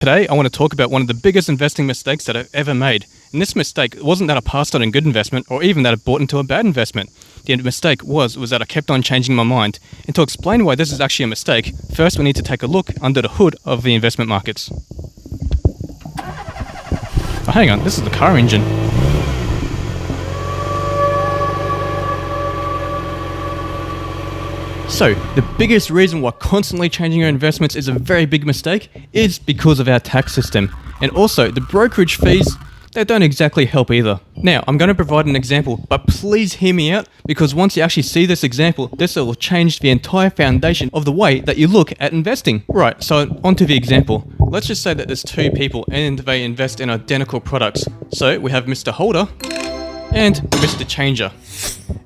Today, I want to talk about one of the biggest investing mistakes that I've ever made. And this mistake wasn't that I passed on a good investment or even that I bought into a bad investment. The mistake was that I kept on changing my mind. And to explain why this is actually a mistake, first we need to take a look under the hood of the investment markets. Oh, hang on, this is the car engine. So, the biggest reason why constantly changing your investments is a very big mistake is because of our tax system. And also, the brokerage fees, they don't exactly help either. Now, I'm going to provide an example, but please hear me out, because once you actually see this example, this will change the entire foundation of the way that you look at investing. Right, so onto the example. Let's just say that there's two people and they invest in identical products. So, we have Mr. Holder and Mr. Changer.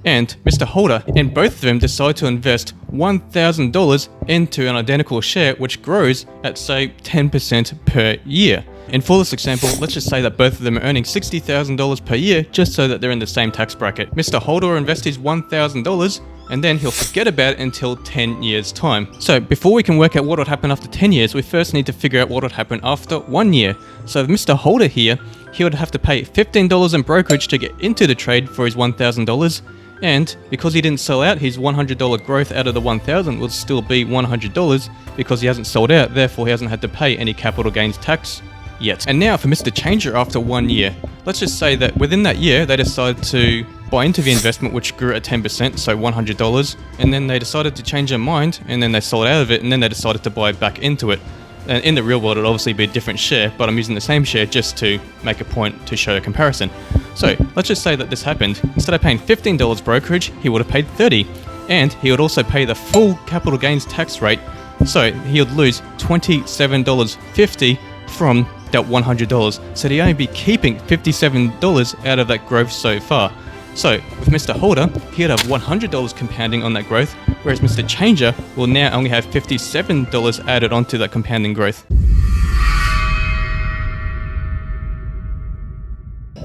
And Mr. Holder and both of them decide to invest $1,000 into an identical share which grows at say 10% per year. And for this example, let's just say that both of them are earning $60,000 per year just so that they're in the same tax bracket. Mr. Holder will invest his $1,000 and then he'll forget about it until 10 years time. So before we can work out what would happen after 10 years, we first need to figure out what would happen after 1 year. So Mr. Holder here, he would have to pay $15 in brokerage to get into the trade for his $1,000. And because he didn't sell out, his $100 growth out of the $1,000 will still be $100 because he hasn't sold out, therefore he hasn't had to pay any capital gains tax yet. And now for Mr. Changer after 1 year. Let's just say that within that year they decided to buy into the investment which grew at 10%, so $100, and then they decided to change their mind and then they sold out of it and then they decided to buy back into it. And in the real world it'd obviously be a different share, but I'm using the same share just to make a point to show a comparison. So let's just say that this happened. Instead of paying $15 brokerage, he would have paid $30, and he would also pay the full capital gains tax rate, so he would lose $27.50 from that $100. So he'd only be keeping $57 out of that growth so far. So with Mr. Holder, he'd have $100 compounding on that growth, whereas Mr. Changer will now only have $57 added onto that compounding growth.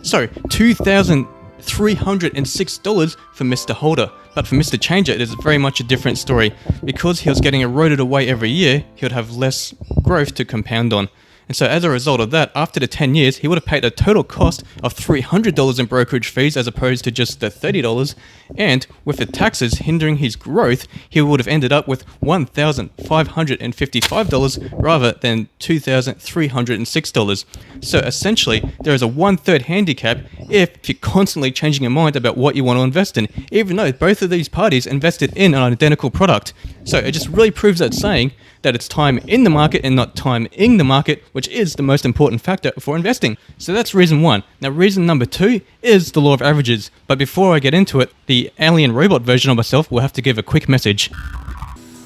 So $2,306 for Mr. Holder, but for Mr. Changer it is very much a different story. Because he was getting eroded away every year, he would have less growth to compound on. And so as a result of that, after the 10 years, he would have paid a total cost of $300 in brokerage fees as opposed to just the $30. And with the taxes hindering his growth, he would have ended up with $1,555 rather than $2,306. So essentially, there is a 1/3 handicap if you're constantly changing your mind about what you want to invest in, even though both of these parties invested in an identical product. So it just really proves that saying that it's time in the market and not timing the market, which is the most important factor for investing. So that's reason one. Now reason number two is the law of averages. But before I get into it, the alien robot version of myself will have to give a quick message.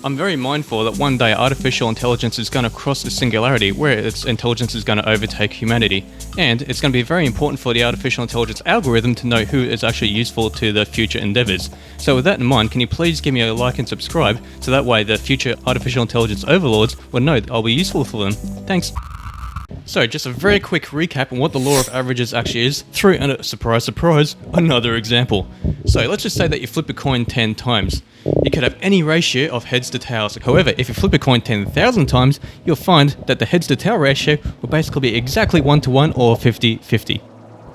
I'm very mindful that one day artificial intelligence is going to cross the singularity where its intelligence is going to overtake humanity. And it's going to be very important for the artificial intelligence algorithm to know who is actually useful to the future endeavors. So with that in mind, can you please give me a like and subscribe so that way the future artificial intelligence overlords will know that I'll be useful for them. Thanks. So just a very quick recap on what the law of averages actually is through, and surprise, surprise, another example. So let's just say that you flip a coin 10 times. You could have any ratio of heads to tails. However, if you flip a coin 10,000 times, you'll find that the heads to tail ratio will basically be exactly 1-to-1 or 50-50.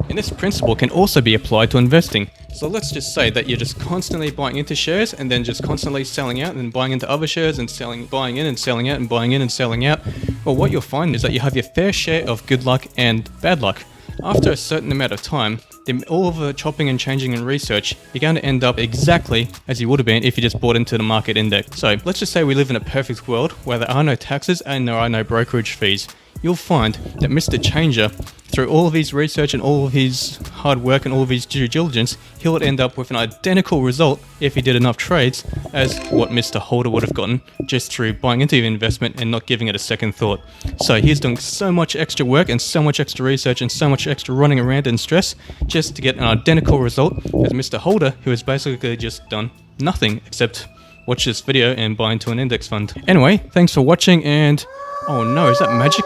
And this principle can also be applied to investing. So let's just say that you're just constantly buying into shares and then just constantly selling out and then buying into other shares and buying in and selling out and buying in and selling out. Well, what you'll find is that you have your fair share of good luck and bad luck. After a certain amount of time, all of the chopping and changing and research, you're going to end up exactly as you would have been if you just bought into the market index. So let's just say we live in a perfect world where there are no taxes and there are no brokerage fees. You'll find that Mr. Changer, through all of his research and all of his hard work and all of his due diligence, he would end up with an identical result if he did enough trades as what Mr. Holder would have gotten just through buying into the investment and not giving it a second thought. So he's doing so much extra work and so much extra research and so much extra running around and stress just to get an identical result as Mr. Holder, who has basically just done nothing except watch this video and buy into an index fund. Anyway, thanks for watching, and oh no, is that magic?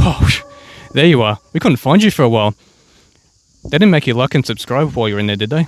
Oh, there you are. We couldn't find you for a while. They didn't make you like and subscribe while you were in there, did they?